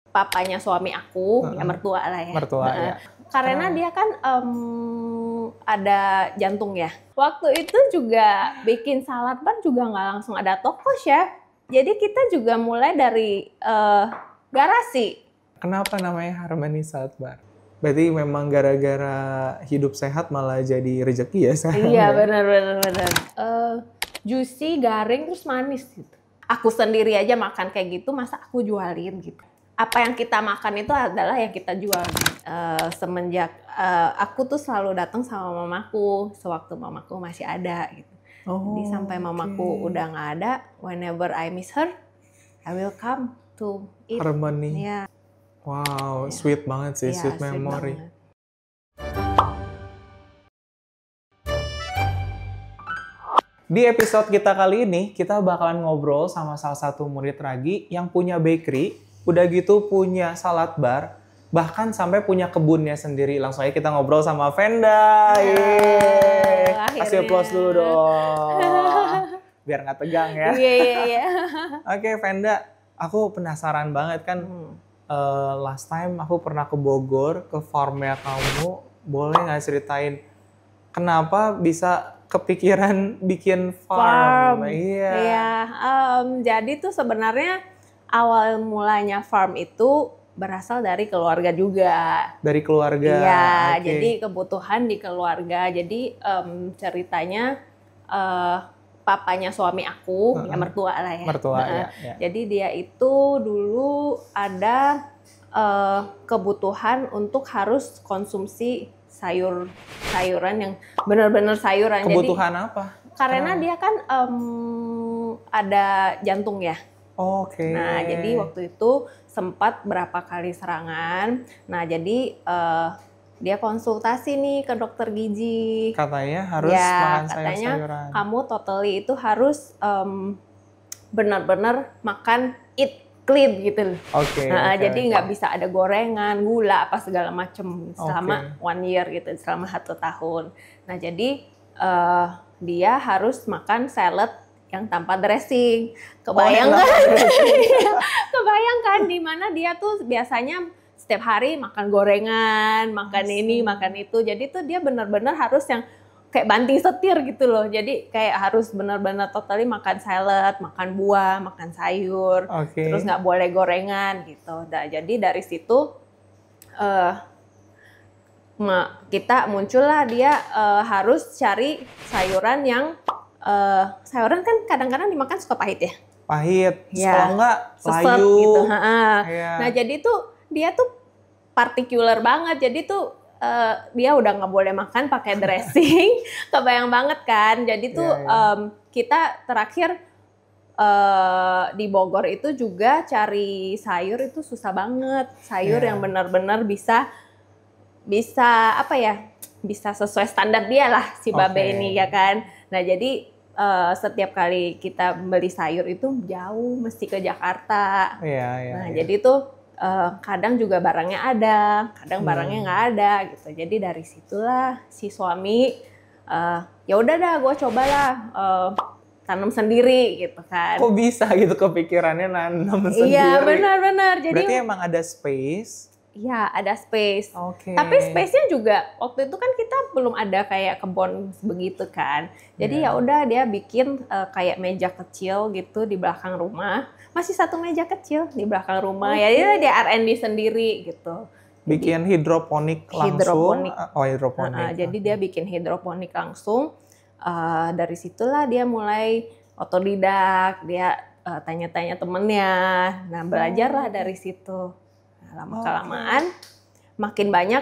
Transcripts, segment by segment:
papanya suami aku, ya mertua lah ya. Mertua ya. Karena dia kan ada jantung ya. Waktu itu juga bikin salad bar juga nggak langsung ada toko, chef. Jadi kita juga mulai dari garasi. Kenapa namanya Harmony Salad Bar? Berarti memang gara-gara hidup sehat malah jadi rezeki ya sekarang? Iya, ya? benar. Juicy, garing, terus manis gitu. Aku sendiri aja makan kayak gitu, masa aku jualin gitu. Apa yang kita makan itu adalah yang kita jual. Semenjak aku tuh selalu datang sama mamaku sewaktu mamaku masih ada gitu. Jadi sampai mamaku udah nggak ada, whenever I miss her, I will come to eat. Harmony. Ya. Wow, Ya. sweet banget sih, Ya, sweet memory. banget. Di episode kita kali ini, kita bakalan ngobrol sama salah satu murid Ragi yang punya bakery, udah gitu punya salad bar, bahkan sampai punya kebunnya sendiri. Langsung aja kita ngobrol sama Venda. Yeay. Kasih applause dulu dong. Biar nggak tegang ya. Iya. Oke, Venda, aku penasaran banget kan. Last time aku pernah ke Bogor, ke farmnya kamu. Boleh nggak ceritain kenapa bisa kepikiran bikin farm? Iya. Jadi tuh sebenarnya awal mulanya farm itu berasal dari keluarga juga. Dari keluarga? Iya, okay. Jadi kebutuhan di keluarga. Jadi ceritanya papanya suami aku, ya mertua lah ya. Mertua, ya. Jadi dia itu dulu ada kebutuhan untuk harus konsumsi sayuran yang benar-benar sayuran. Kebutuhan jadi, apa? Karena dia kan ada jantung ya. Oke. Nah, jadi waktu itu sempat berapa kali serangan. Nah, jadi dia konsultasi nih ke dokter gizi. Katanya harus makan sayur-sayuran. Kamu totally itu harus benar-benar makan eat clean gitu loh. Jadi nggak bisa ada gorengan, gula, apa segala macem selama 1 year gitu, selama 1 tahun. Nah, jadi dia harus makan salad yang tanpa dressing. Kebayangkan di mana dia tuh biasanya setiap hari makan gorengan, makan ini, makan itu. Jadi tuh dia benar-benar harus yang kayak banting setir gitu loh. Jadi kayak harus benar-benar totally makan salad, makan buah, makan sayur, terus nggak boleh gorengan gitu. Nah, jadi dari situ kita muncullah dia harus cari sayuran yang sayuran kan kadang-kadang dimakan suka pahit ya. Pahit, ya. Kalau nggak layu. Gitu. Ya. Nah, jadi tuh dia tuh partikular banget. Jadi tuh dia udah nggak boleh makan pakai dressing, kebayang banget kan. Jadi tuh kita terakhir di Bogor itu juga cari sayur itu susah banget. Sayur yang benar-benar bisa apa ya? Bisa sesuai standar dia lah si Babe ini ya kan. Nah, jadi setiap kali kita beli sayur itu jauh, mesti ke Jakarta. Nah, jadi tuh kadang juga barangnya ada, kadang barangnya nggak ada gitu. Jadi dari situlah si suami ya udah dah, gue cobalah tanam sendiri gitu kan. Kok bisa gitu kepikirannya nanam sendiri? Iya, benar. Jadi berarti emang ada space? Iya, ada space. Tapi space-nya juga waktu itu kan kita belum ada kayak kebun begitu kan. Jadi ya udah dia bikin kayak meja kecil gitu di belakang rumah. Masih 1 meja kecil di belakang rumah. Ya dia R&D sendiri gitu. Bikin hidroponik langsung. Hidroponik. Jadi dia bikin hidroponik langsung. Dari situlah dia mulai otodidak. Dia tanya-tanya temennya. Nah, belajarlah dari situ. Lama-kelamaan makin banyak,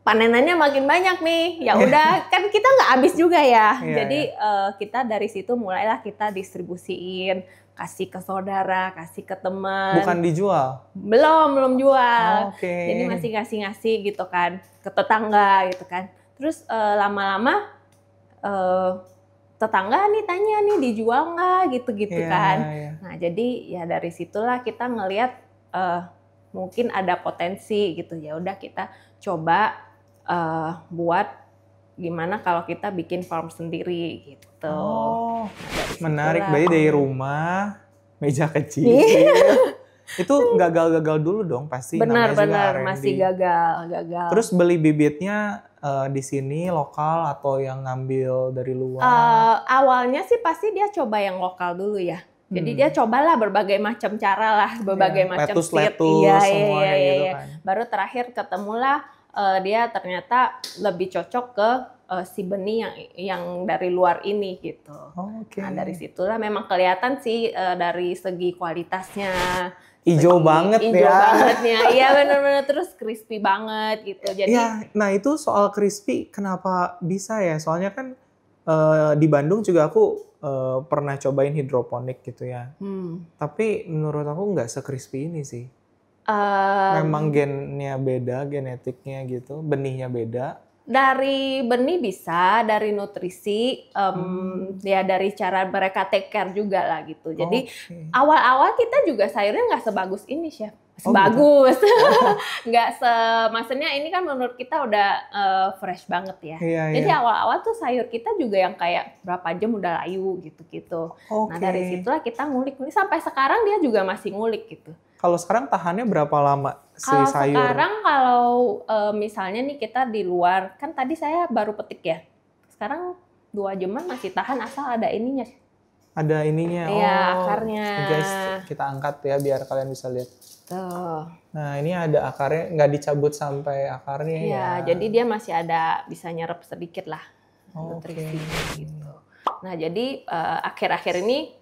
panenannya makin banyak nih. Ya udah, kan kita nggak habis juga ya. Jadi kita dari situ mulailah kita distribusiin, kasih ke saudara, kasih ke teman. Bukan dijual? Belum jual. Jadi masih ngasih gitu kan, ke tetangga gitu kan. Terus lama-lama tetangga nih tanya nih dijual nggak gitu kan. Nah, jadi ya dari situlah kita ngelihat mungkin ada potensi gitu. Ya udah kita coba buat gimana kalau kita bikin farm sendiri gitu. Nah, menarik. Berarti dari rumah, meja kecil, Itu gagal-gagal dulu dong pasti. Benar-benar masih gagal. Terus beli bibitnya di sini lokal atau yang ngambil dari luar? Awalnya sih pasti dia coba yang lokal dulu ya. Jadi dia cobalah berbagai macam cara lah, berbagai macam seed. Iya, semuanya gitu kan. Baru terakhir ketemulah dia ternyata lebih cocok ke si benih yang dari luar ini gitu. Nah dari situlah memang kelihatan sih dari segi kualitasnya. Ijo banget ya. Iya benar-benar, terus crispy banget gitu. Jadi ya, nah itu soal crispy kenapa bisa ya? Soalnya kan di Bandung juga aku pernah cobain hidroponik gitu ya. Tapi menurut aku nggak se-crispy ini sih. Memang gennya beda, genetiknya gitu, benihnya beda. Dari benih bisa, dari nutrisi, ya dari cara mereka take care juga lah gitu. Jadi awal-awal kita juga sayurnya nggak sebagus ini, Chef. Bagus, nggak maksudnya ini kan menurut kita udah fresh banget ya. Jadi awal-awal tuh sayur kita juga yang kayak berapa jam udah layu gitu-gitu. Nah dari situlah kita ngulik sampai sekarang dia juga masih ngulik gitu. Kalau sekarang tahannya berapa lama si sayur? Kalau sekarang kalau misalnya nih kita di luar, kan tadi saya baru petik ya. Sekarang 2 jaman masih tahan asal ada ininya. Ada ininya, iya, akarnya. Guys, kita angkat ya biar kalian bisa lihat. Tuh. Nah ini ada akarnya, nggak dicabut sampai akarnya ya. Iya, jadi dia masih ada, bisa nyerap sedikit lah nutrisi gitu. Nah jadi akhir-akhir ini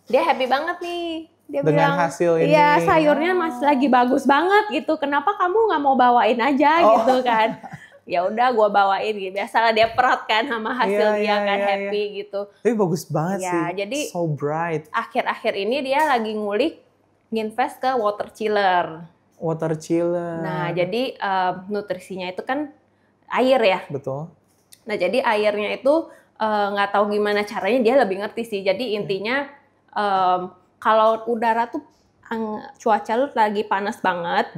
dia happy banget nih. Dia dengan bilang, hasil ini. iya sayurnya masih lagi bagus banget gitu. Kenapa kamu nggak mau bawain aja gitu kan? Ya udah gue bawain gitu. Biasalah dia perot kan sama hasil dia kan happy gitu. Tapi bagus banget sih. Jadi so bright. Akhir-akhir ini dia lagi ngulik nginvest ke water chiller. Water chiller. Nah jadi nutrisinya itu kan air ya. Betul. Nah jadi airnya itu nggak tahu gimana caranya dia lebih ngerti sih. Jadi intinya kalau udara tuh cuaca lu lagi panas banget,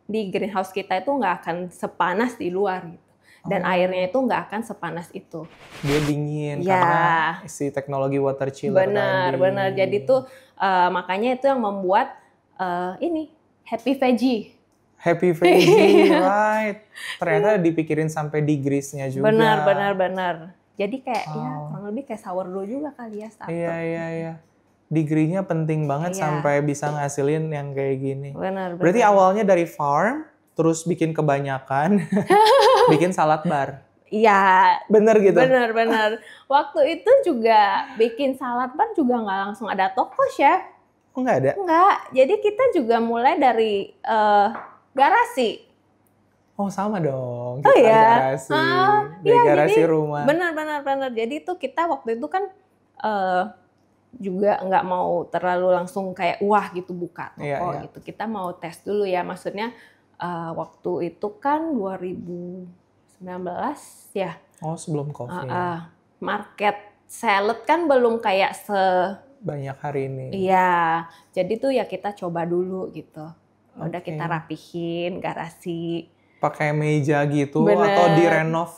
di greenhouse kita itu nggak akan sepanas di luar gitu. Dan airnya itu nggak akan sepanas itu. Dia dingin karena si teknologi water chiller tadi. Benar. Jadi tuh makanya itu yang membuat ini happy veggie. Happy veggie, right. Ternyata dipikirin sampai di grease-nya juga. Benar. Jadi kayak ya kurang lebih kayak sourdough juga kali ya. Iya. Degree-nya penting banget sampai bisa ngasilin yang kayak gini. Benar. Berarti awalnya dari farm, terus bikin kebanyakan, bikin salad bar. Iya. Bener gitu? Benar. Waktu itu juga bikin salad bar juga nggak langsung ada toko, Chef. Oh nggak ada? Nggak. Jadi kita juga mulai dari garasi. Oh sama dong. Kita garasi. Dari garasi rumah. Benar. Jadi itu kita waktu itu kan juga nggak mau terlalu langsung kayak wah gitu buka toko gitu. Kita mau tes dulu ya, maksudnya waktu itu kan 2019 ya. Oh sebelum COVID. Market salad kan belum kayak banyak hari ini. Iya, jadi tuh ya kita coba dulu gitu. Udah kita rapihin garasi. Pakai meja gitu atau direnov?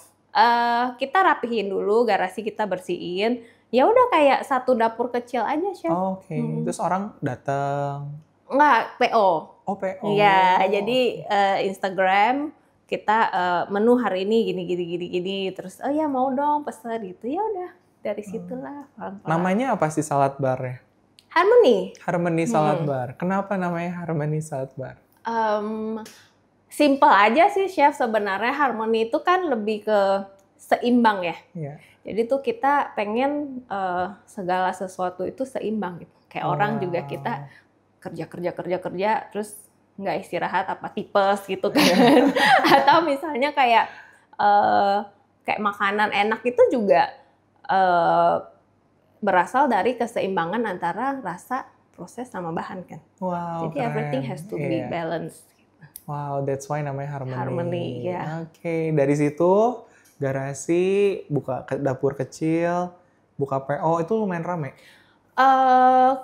Kita rapihin dulu garasi, kita bersihin. Ya udah kayak satu dapur kecil aja, Chef. Terus orang datang? Enggak, PO. Oh, PO. Iya, jadi Instagram kita menu hari ini gini. Terus oh ya mau dong pesen gitu. Ya udah dari situlah. Namanya apa sih salad bar-nya? Harmony Salad Bar. Kenapa namanya Harmony Salad Bar? Simple aja sih, Chef. Sebenarnya Harmony itu kan lebih ke seimbang ya. Iya. Jadi tuh kita pengen segala sesuatu itu seimbang gitu. Kayak orang juga kita kerja terus nggak istirahat apa tipes gitu kan. Atau misalnya kayak makanan enak itu juga berasal dari keseimbangan antara rasa, proses sama bahan kan. Wow. Jadi everything has to be balanced. Wow, that's why namanya Harmony. Harmony, ya. Oke, dari situ garasi, buka dapur kecil, buka PO, itu lumayan rame?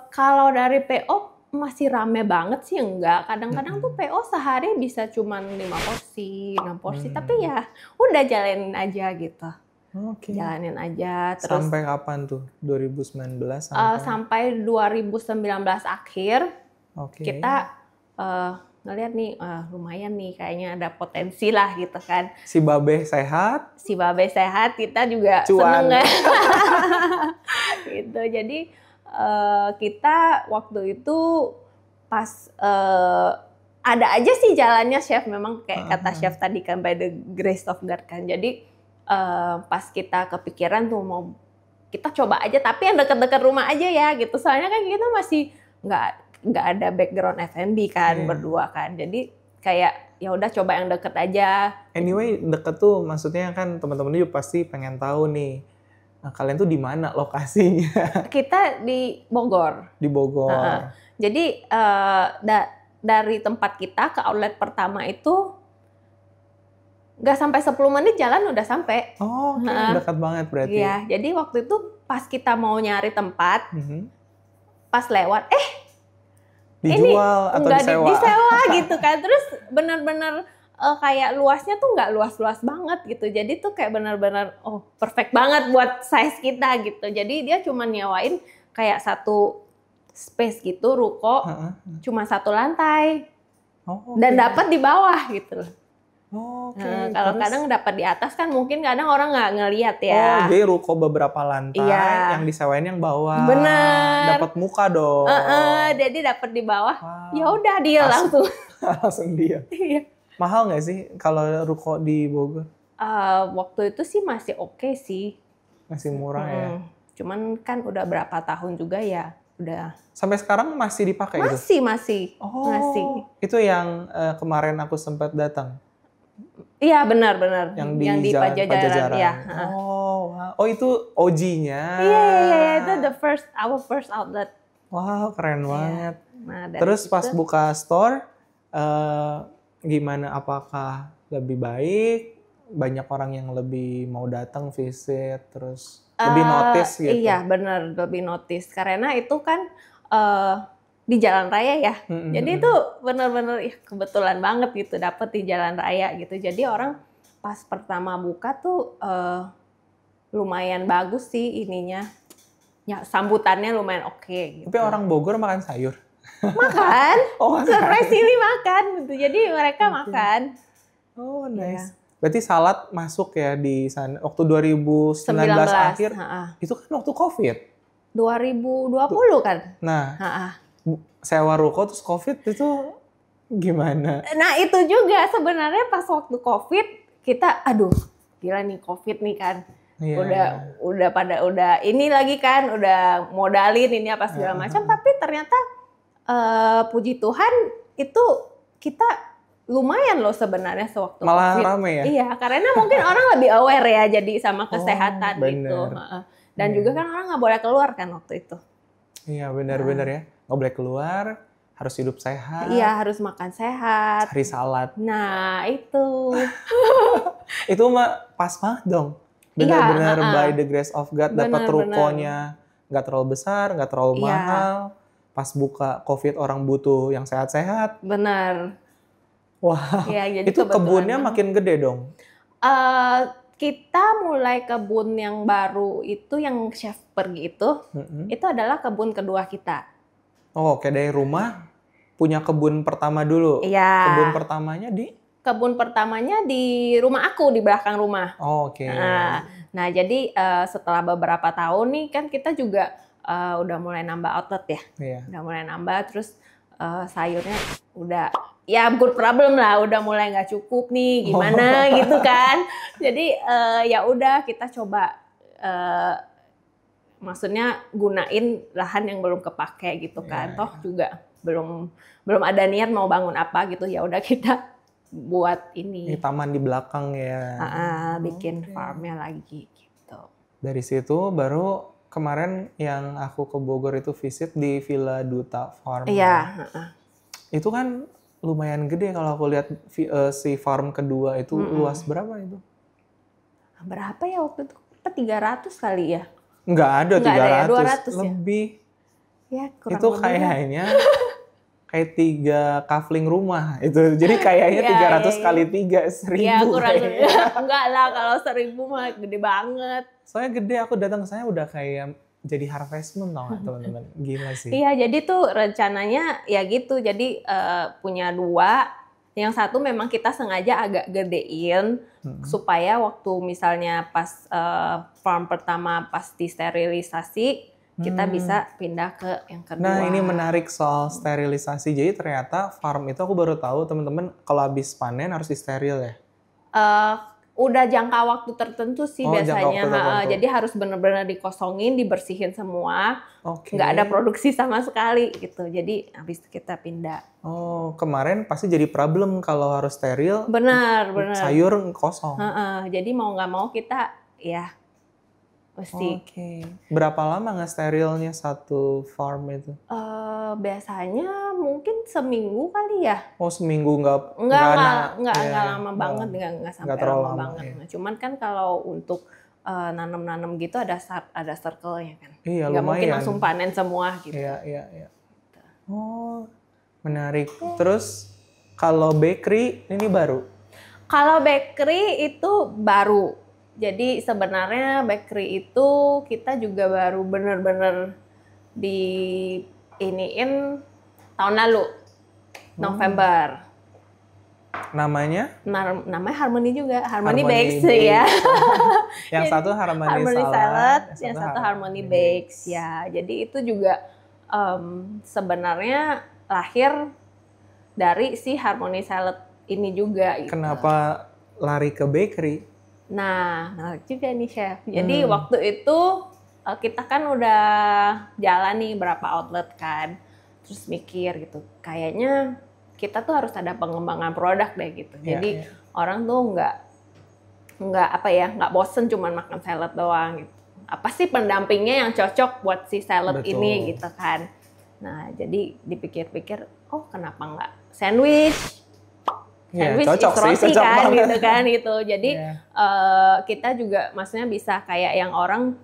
Kalau dari PO masih rame banget sih enggak. Kadang-kadang tuh PO sehari bisa cuma 5 porsi, 6 porsi. Tapi ya udah jalanin aja gitu. Jalanin aja. Terus, sampai kapan tuh? 2019? Sampai 2019 akhir kita ngeliat nih, lumayan nih kayaknya ada potensi lah gitu kan. Si Babe sehat. Si Babe sehat, kita juga Cuan. seneng kan. Gitu. Jadi kita waktu itu pas ada aja sih jalannya chef, memang kayak kata chef tadi kan, by the grace of God kan. Jadi pas kita kepikiran tuh mau kita coba aja, tapi yang deket-deket rumah aja ya gitu. Soalnya kan kita masih nggak ada background F&B kan, berdua kan. Jadi kayak ya udah coba yang deket aja. Anyway, deket tuh maksudnya kan teman-teman juga pasti pengen tahu nih. Nah, kalian tuh di mana lokasinya? Kita di Bogor. Di Bogor. Jadi dari tempat kita ke outlet pertama itu nggak sampai 10 menit jalan udah sampai. Oh, dekat banget berarti. Iya, jadi waktu itu pas kita mau nyari tempat, pas lewat, dijual atau disewa? Disewa gitu kan. Terus benar-benar kayak luasnya tuh nggak luas-luas banget gitu. Jadi tuh kayak benar-benar perfect banget buat size kita gitu. Jadi dia cuma nyewain kayak satu space gitu, ruko, cuma satu lantai. Dan dapat di bawah gitu. Kalau kadang dapat di atas kan mungkin kadang orang nggak ngelihat ya. Jadi ruko beberapa lantai, yang disewain yang bawah. Bener. Dapat muka dong. Jadi dapat di bawah. Wow. Ya udah deal langsung. Langsung deal. Iya. Mahal nggak sih kalau ruko di Bogor? Waktu itu sih masih oke sih. Masih murah ya. Cuman kan udah berapa tahun juga ya. Udah. Sampai sekarang masih dipakai itu? Masih. Masih. Itu yang kemarin aku sempat datang. Iya benar. Yang di Pajajaran. Ya. Oh itu OG-nya. Iya itu our first outlet. Wow, keren banget. Nah, terus pas buka store, gimana? Apakah lebih baik? Banyak orang yang lebih mau datang visit, terus lebih notice gitu? Iya benar, lebih notice. Karena itu kan di jalan raya ya. Jadi itu benar-benar kebetulan banget gitu dapet di jalan raya gitu. Jadi orang pas pertama buka tuh lumayan bagus sih ininya. Ya sambutannya lumayan oke gitu. Tapi orang Bogor makan sayur? Makan. Surprisingly makan gitu. Jadi mereka makan. Oh nice. Berarti salad masuk ya di sana. Waktu 2019 akhir. Itu kan waktu COVID. 2020 kan. Nah. Sewa ruko terus COVID itu gimana? Nah itu juga sebenarnya pas waktu COVID kita gila nih COVID nih kan. Udah ini lagi kan, udah modalin ini apa segala macam, tapi ternyata puji Tuhan itu kita lumayan loh sebenarnya sewaktu malah COVID. Rame ya? Iya, karena mungkin orang lebih aware ya jadi sama kesehatan gitu. Dan juga kan orang nggak boleh keluar kan waktu itu. Iya benar-benar ya. Nggak boleh keluar, harus hidup sehat. Iya, harus makan sehat. Cari salad. Nah, itu. Itu mah pas banget dong. Benar-benar by the grace of God dapat rukonya. Nggak terlalu besar, nggak terlalu mahal. Pas buka COVID orang butuh yang sehat-sehat. Benar. Wah, jadi itu kebunnya makin gede dong? Kita mulai kebun yang baru itu, yang chef pergi itu adalah kebun kedua kita. Oh, oke, dari rumah punya kebun pertama dulu. Iya. Kebun pertamanya di? Kebun pertamanya di rumah aku, di belakang rumah. Oh, oke. Nah, jadi setelah beberapa tahun nih kan kita juga udah mulai nambah outlet ya. Iya. Udah mulai nambah, terus sayurnya udah ya good problem lah, udah mulai nggak cukup nih, gimana gitu kan. Jadi ya udah kita coba. Maksudnya gunain lahan yang belum kepake gitu kan. Toh juga belum ada niat mau bangun apa gitu, ya udah kita buat ini. Taman di belakang ya. Bikin farmnya lagi gitu. Dari situ baru kemarin yang aku ke Bogor itu visit di Villa Duta Farm. Iya. Itu kan lumayan gede kalau aku lihat si farm kedua itu. Luas berapa itu? Berapa ya waktu itu? 300 kali ya? Enggak ada, 300, 200 lebih. Ya, kurang itu lebih kayaknya kayak 3 kafling rumah itu. Jadi kayaknya 300 kali 3, 1000. Iya, kurang lebih. Enggak lah, kalau 1000 mah gede banget. Soalnya gede, aku datang ke sana udah kayak jadi Harvest Moon tau nggak teman-teman? Gila sih. Iya, jadi tuh rencananya ya gitu. Jadi punya 2. Yang satu memang kita sengaja agak gedein supaya waktu misalnya pas farm pertama pas disterilisasi kita bisa pindah ke yang kedua. Nah, ini menarik soal sterilisasi. Jadi ternyata farm itu aku baru tahu teman-teman kalau habis panen harus disteril ya. Udah jangka waktu tertentu sih biasanya. Tertentu. Jadi harus benar-benar dikosongin, dibersihin semua. Oke. Nggak ada produksi sama sekali gitu. Jadi habis itu kita pindah. Oh, kemarin pasti jadi problem kalau harus steril. Benar. Sayur kosong. Jadi mau nggak mau kita ya mesti. Oke. Berapa lama nge-sterilnya satu farm itu? Biasanya mungkin seminggu kali ya. Oh, seminggu nggak lama banget, nggak sampai lama banget. Ya. Nah, cuman kan kalau untuk nanam-nanam gitu ada circle-nya kan. Iya, nggak lumayan. mungkin langsung panen semua gitu. Iya. Oh, menarik. Terus kalau bakery ini baru? Kalau bakery itu baru. Jadi sebenarnya bakery itu kita juga baru bener-bener iniin tahun lalu, November. Namanya Harmony juga, Harmony Bakes ya. Yang satu Harmony Salad, yang satu Harmony Bakes ya. Jadi itu juga sebenarnya lahir dari si Harmony Salad ini juga. Gitu. Kenapa lari ke bakery? Nah, menarik juga nih Chef. Jadi waktu itu kita kan udah jalan nih berapa outlet kan. Terus mikir gitu, kayaknya kita tuh harus ada pengembangan produk deh gitu. Jadi orang tuh nggak bosen cuman makan salad doang gitu. Apa sih pendampingnya yang cocok buat si salad ini gitu kan. Nah, jadi dipikir-pikir, oh kenapa nggak sandwich? Sandwich is kan gitu kan itu. Jadi kita juga maksudnya bisa kayak yang orang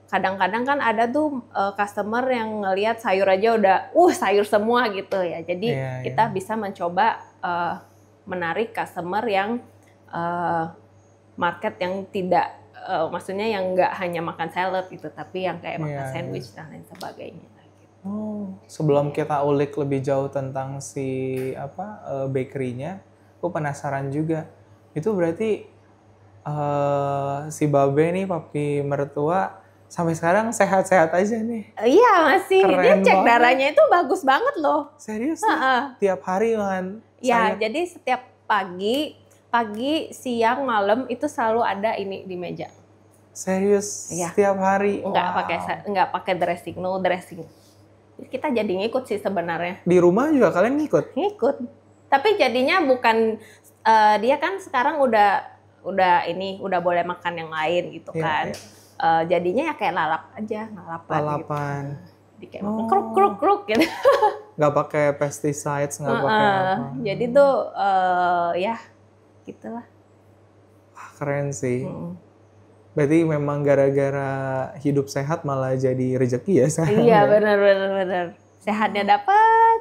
kadang-kadang kan ada tuh customer yang ngelihat sayur aja udah sayur semua gitu ya. Jadi kita bisa mencoba menarik customer yang market yang tidak maksudnya yang nggak hanya makan salad gitu, tapi yang kayak makan sandwich dan lain sebagainya. Oh, sebelum kita ulik lebih jauh tentang si bakery-nya, aku penasaran juga. Itu berarti si Babe nih, papi mertua, sampai sekarang sehat-sehat aja nih? Iya masih. Keren dia cek banget. darahnya itu bagus banget loh. Serius? Tiap hari makan ya, jadi setiap pagi, siang, malam itu selalu ada ini di meja. Serius? Setiap hari? Nggak pakai dressing, no dressing. Kita jadi ngikut sih sebenarnya. Di rumah juga kalian ngikut? Ngikut. Tapi jadinya bukan dia kan sekarang udah boleh makan yang lain gitu kan. Jadinya ya kayak lalapan. Gitu. Kayak makan kruk gitu. Nggak pakai pesticides, nggak pakai apa. Jadi tuh ya gitulah. Wah, keren sih. Berarti memang gara-gara hidup sehat malah jadi rezeki ya sekarang. Iya, benar. Sehatnya dapat.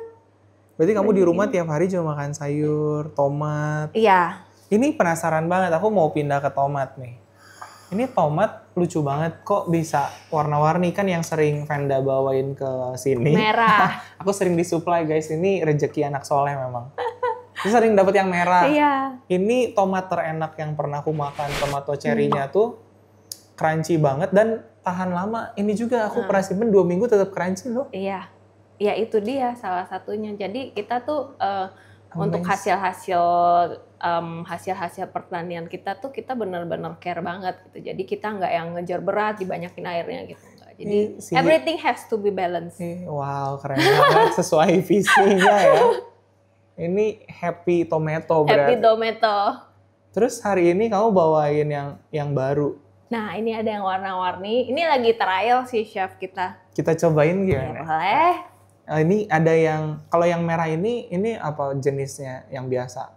Berarti kamu di rumah tiap hari cuma makan sayur, tomat. Iya. Ini penasaran banget, aku mau pindah ke tomat nih. Ini tomat lucu banget, kok bisa warna-warni, kan yang sering Venda bawain ke sini. Merah. Aku sering disuplai guys, ini rezeki anak soleh memang. Aku sering dapat yang merah. Iya. Ini tomat terenak yang pernah aku makan, tomato cherry-nya tuh crunchy banget dan tahan lama. Ini juga aku pernah simpen 2 minggu tetap crunchy loh. Iya. Ya itu dia salah satunya. Jadi kita tuh untuk hasil-hasil pertanian kita tuh kita benar-benar care banget gitu. Jadi kita nggak yang ngejar berat dibanyakin airnya gitu. Jadi everything has to be balanced. Wow, keren banget sesuai visinya ya. Ini happy tomato berarti. Happy tomato. Terus hari ini kamu bawain yang baru. Nah, ini ada yang warna-warni. Ini lagi trial sih chef kita. Kita cobain gimana? Boleh. Ini ada yang, kalau yang merah ini apa jenisnya yang biasa?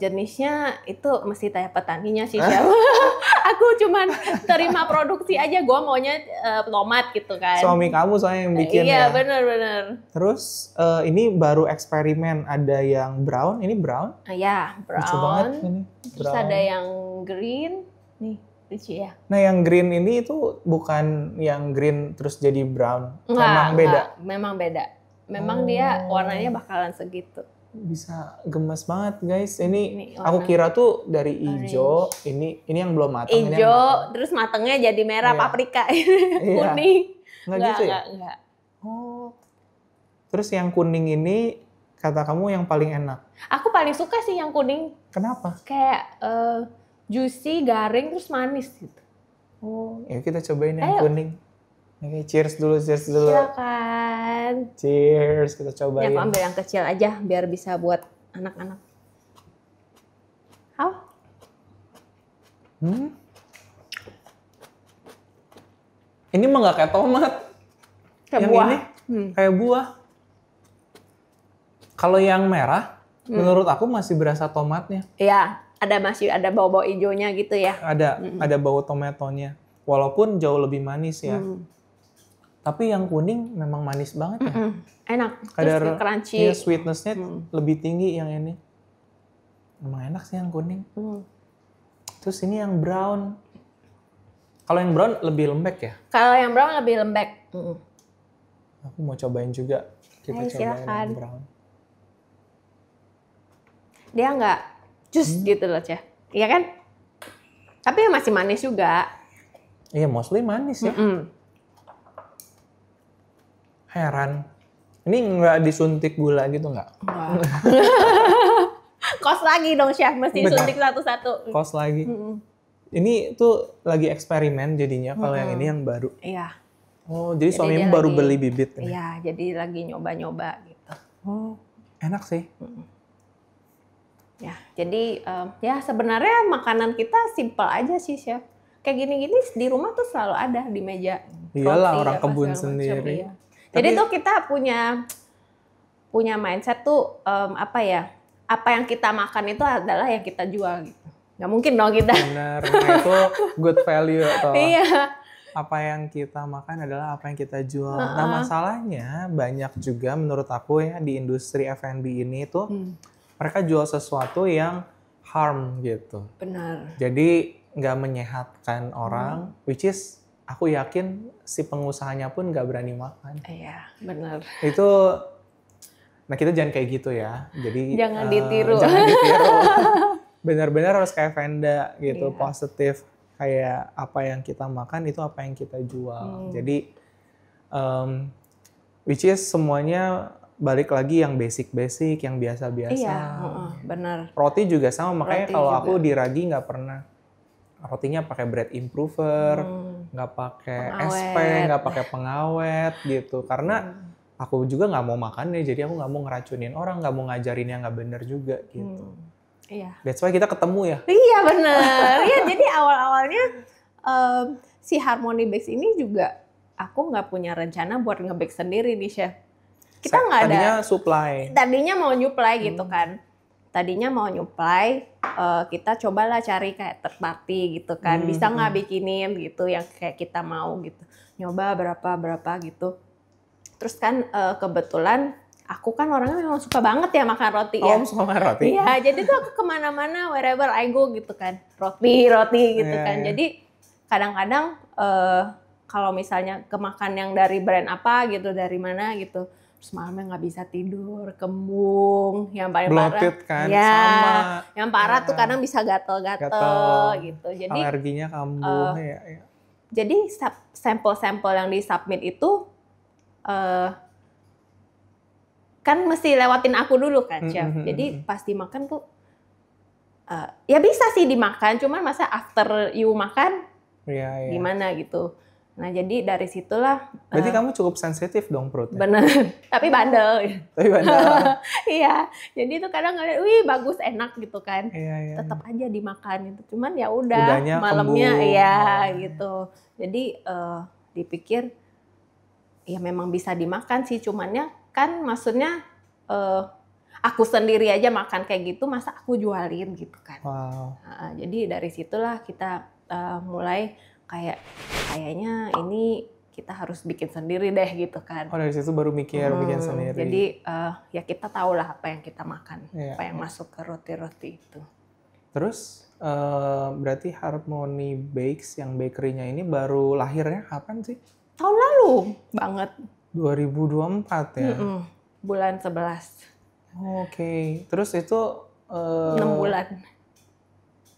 Jenisnya itu mesti tanya petaninya sih chef. Aku cuman terima produksi aja, gue maunya tomat gitu kan. Suami kamu soalnya yang bikin iya, ya? Iya, benar. Terus ini baru eksperimen, ada yang brown, ini brown? Iya, brown. Lucu banget ini. Terus ada yang green, nih. Iya. Nah yang green ini itu bukan yang green terus jadi brown, Enggak, beda? Memang beda. Memang dia warnanya bakalan segitu. Bisa gemes banget guys. Ini Ini aku warna kira tuh dari hijau, ini yang belum matang. Ini yang hijau, matang. terus matangnya jadi merah paprika, Iya. kuning. Nggak gitu ya? Enggak. Oh. Terus yang kuning ini kata kamu yang paling enak. Aku paling suka sih yang kuning. Kenapa? Kayak juicy, garing, terus manis gitu. Oh, ya kita cobain yang kuning. Oke, cheers dulu. Silakan. Cheers, kita cobain. Ini aku ambil yang kecil aja biar bisa buat anak-anak. Ini mah nggak kayak tomat. Kayak yang buah. Ini kayak buah. Kalau yang merah, menurut aku masih berasa tomatnya. Iya, masih ada bau-bau hijaunya gitu ya. Ada bau tomatonya. Walaupun jauh lebih manis ya. Tapi yang kuning memang manis banget ya. Enak. Kadar terus crunchy. Ya, sweetness-nya lebih tinggi yang ini. Emang enak sih yang kuning. Terus ini yang brown. Kalau yang brown lebih lembek ya? Kalau yang brown lebih lembek. Aku mau cobain juga. Kita cobain silakan. yang brown. Dia nggak jus gitu loh, Ceh. Iya kan? Tapi masih manis juga. Iya, mostly manis ya. Heran. Ini nggak disuntik gula gitu nggak? Kos lagi dong, Chef. Mesti suntik satu-satu. Kos lagi. Ini tuh lagi eksperimen jadinya kalau yang ini yang baru. Iya. Oh, jadi suamimu baru beli bibit. Iya, jadi lagi nyoba-nyoba gitu. Oh, enak sih. Ya, jadi ya sebenarnya makanan kita simple aja sih, Chef. Kayak gini-gini di rumah tuh selalu ada di meja. Iyalah, orang kebun sendiri. Iya. Jadi tuh kita punya mindset tuh apa yang kita makan itu adalah yang kita jual gitu. Nggak mungkin dong kita. Benar, nah itu good value atau Iya. apa yang kita makan adalah apa yang kita jual. Nah masalahnya banyak juga menurut aku ya di industri F&B ini tuh mereka jual sesuatu yang harm gitu. Benar. Jadi nggak menyehatkan orang, which is aku yakin si pengusahanya pun nggak berani makan. Iya, benar. Itu, nah kita jangan kayak gitu ya. Jadi jangan ditiru. Jangan ditiru. Benar-benar harus kayak Venda gitu, positif. Kayak apa yang kita makan itu apa yang kita jual. Jadi, which is semuanya balik lagi yang basic-basic, yang biasa-biasa. Iya, benar. Roti juga sama, makanya kalau aku di Ragi nggak pernah rotinya pakai bread improver, nggak pakai SP, nggak pakai pengawet gitu. Karena aku juga nggak mau makannya, jadi aku nggak mau ngeracunin orang, nggak mau ngajarin yang nggak bener juga gitu. Iya. That's why kita ketemu ya. Iya bener. Iya, jadi awal-awalnya si Harmony Bakes ini juga aku nggak punya rencana buat nge-bake sendiri nih, Chef. Kita nggak ada. Tadinya supply. Tadinya mau nyuplai gitu kan. Tadinya mau nyuplai, kita cobalah cari kayak third party gitu kan. Bisa nggak bikinin gitu yang kayak kita mau gitu. Nyoba berapa gitu. Terus kan kebetulan aku kan orangnya memang suka banget ya makan roti ya. Oh, suka makan roti? Iya, jadi tuh aku kemana-mana, wherever I go gitu kan. Roti gitu kan. Jadi kadang-kadang kalau misalnya kemakan yang dari brand apa gitu, dari mana gitu. Terus malamnya nggak bisa tidur, kembung, yang paling parah. Bloated kan, ya, sama. Yang parah tuh kadang bisa gatel-gatel gitu. Jadi alerginya kambuh ya. Jadi sampel-sampel yang di-submit itu kan mesti lewatin aku dulu kan, Chef. Jadi pas dimakan tuh ya bisa sih dimakan, cuman masa after you makan gimana gitu. Nah jadi dari situlah. Berarti kamu cukup sensitif dong perutnya. Bener, tapi bandel. Iya, jadi itu kadang ngeliat, wih bagus enak gitu kan. Tetap aja dimakan itu. Cuman ya udah malamnya gitu. Jadi dipikir ya memang bisa dimakan sih, cumannya kan maksudnya aku sendiri aja makan kayak gitu, masa aku jualin gitu kan. Wow. Nah, jadi dari situlah kita mulai kayaknya ini kita harus bikin sendiri deh gitu kan. Oh dari situ baru mikir bikin sendiri. Jadi ya kita tahu lah apa yang kita makan, apa yang masuk ke roti-roti itu. Terus berarti Harmony Bakes yang bakery-nya ini baru lahirnya kapan sih? Tahun lalu banget. 2024 ya? Bulan 11. Oke. Terus itu 6 bulan.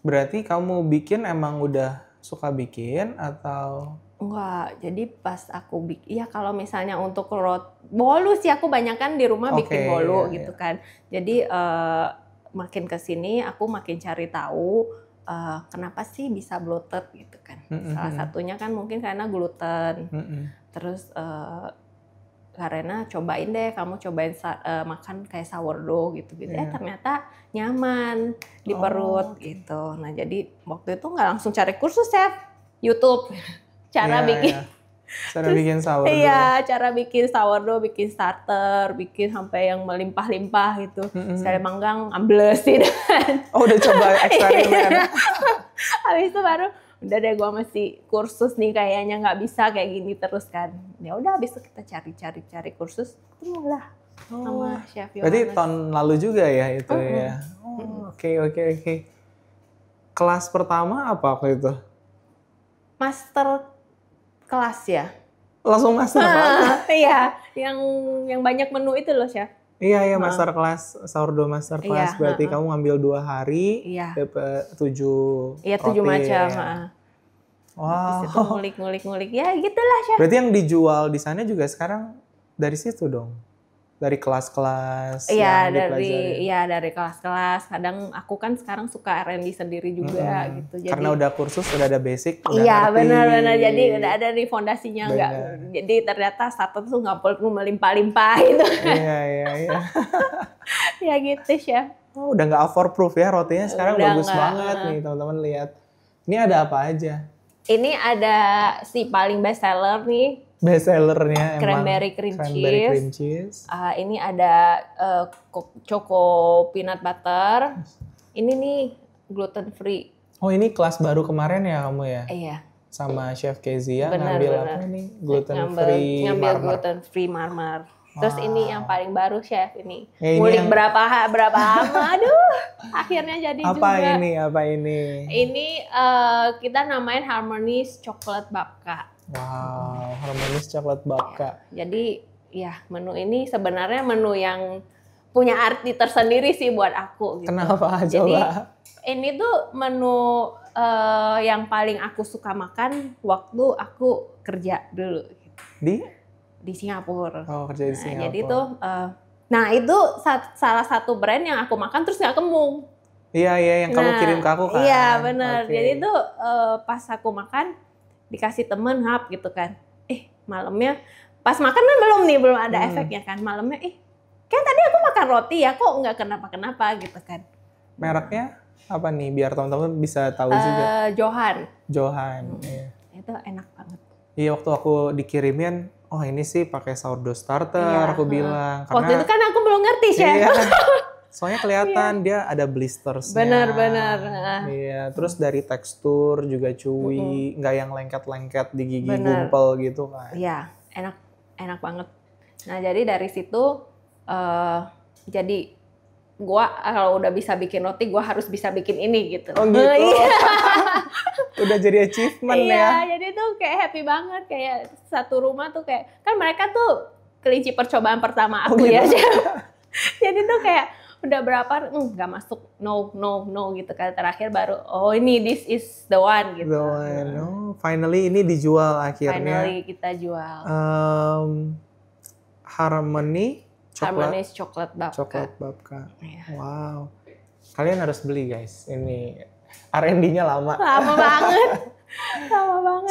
berarti kamu bikin emang udah suka bikin atau? Enggak, jadi pas aku bikin, ya kalau misalnya untuk bolu sih aku banyak kan di rumah bikin bolu gitu kan. Jadi makin kesini aku makin cari tahu kenapa sih bisa bloated gitu kan. Salah satunya kan mungkin karena gluten. Terus karena cobain deh, kamu cobain makan kayak sourdough gitu-gitu. Ternyata nyaman di perut gitu. Nah jadi waktu itu nggak langsung cari kursus chef, YouTube. Cara bikin sourdough. Iya, cara bikin sourdough, bikin starter, bikin sampai yang melimpah-limpah gitu. Sekali manggang ambles gitu kan. Oh, udah coba eksperimen. Habis itu baru udah deh gue mesti kursus nih, kayaknya nggak bisa kayak gini terus kan. Ya udah habis itu kita cari kursus, ketemulah sama Chef Yohanes. Berarti tahun lalu juga ya itu ya. Oke. Kelas pertama apa waktu itu? Master kelas ya. Langsung master kelas? Iya, yang banyak menu itu loh Chef. Iya, master kelas, sourdough master kelas. Berarti kamu ngambil 2 hari, dapat 7 Iya, 7 macam. Wow. Itu ngulik-ngulik. Ya gitulah Chef. Berarti yang dijual di sana juga sekarang dari situ dong? Dari kelas-kelas yang dipelajari? Iya, dari kelas-kelas. Kadang aku kan sekarang suka R&D sendiri juga gitu. Jadi, karena udah kursus, udah ada basic, udah iya, ngerti. benar-benar. Jadi udah ada nih fondasinya enggak. Jadi ternyata starter tuh nggak perlu melimpah-limpah gitu. Iya. Ya gitu Chef. Oh, udah nggak overproof ya rotinya sekarang, udah bagus banget nih teman-teman lihat. Ini ada apa aja? Ini ada si paling best seller nih. Best sellernya cranberry cream cheese. Ini ada choco peanut butter. Ini nih gluten free. Oh, ini kelas baru kemarin ya kamu ya? Iya. Sama Chef Kezia ngambil apa nih? Gluten free ngambil marmer. Gluten free marmer. Terus ini yang paling baru Chef ini. Ngulik berapa lama, aduh. Akhirnya jadi apa juga. Apa ini? Ini kita namain Harmony's Chocolate Babka. Wow, Harmony's Chocolate Babka. Jadi ya menu ini sebenarnya menu yang punya arti tersendiri sih buat aku. Gitu. Kenapa? Jadi Coba. ini tuh menu yang paling aku suka makan waktu aku kerja dulu. Gitu. Di Singapura. Oh, kerja di Singapura. Jadi tuh, itu salah satu brand yang aku makan terus nggak kemung. Iya, yang kamu kirim ke aku kan. Iya, benar. Jadi tuh pas aku makan dikasih temen gitu kan. Malamnya pas makan kan belum ada efeknya kan. Malamnya kan tadi aku makan roti ya kok nggak kenapa-kenapa gitu kan. Mereknya apa nih biar teman-teman bisa tahu juga? Johan. Iya. Itu enak banget. Iya, waktu aku dikirimin, oh ini sih pakai sourdough starter, aku bilang. Karena waktu itu kan aku belum ngerti Chef. Iya. Soalnya kelihatan dia ada blistersnya. Benar. Iya, terus dari tekstur juga chewy, nggak yang lengket-lengket di gigi gumpel gitu kan. Iya, enak banget. Nah jadi dari situ, jadi gua kalau udah bisa bikin roti, gua harus bisa bikin ini gitu. Oh gitu. Udah jadi achievement ya. Iya, jadi tuh kayak happy banget, kayak satu rumah tuh kayak kan mereka tuh kelinci percobaan pertama aku ya. Jadi tuh kayak udah berapa nggak masuk, no gitu kan, terakhir baru ini this is the one gitu. The one. Oh, finally ini dijual akhirnya. Finally kita jual. Harmony's Chocolate Babka. Yeah. Wow. Kalian harus beli guys. Ini R&D-nya lama. Lama banget.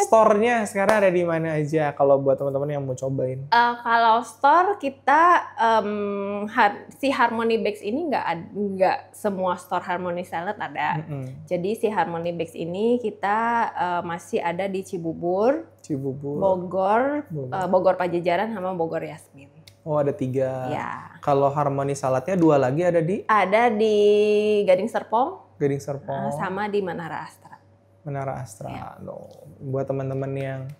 Store-nya sekarang ada di mana aja kalau buat teman-teman yang mau cobain? Kalau store kita si Harmony Bakes ini nggak semua store Harmony Salad ada. Jadi si Harmony Bakes ini kita masih ada di Cibubur, Bogor Pajajaran sama Bogor Yasmin. Oh, ada 3. Ya. Kalau Harmony Saladnya 2 lagi ada di? Ada di Gading Serpong. Sama di Menara Astra. Ya. No. Buat teman-teman yang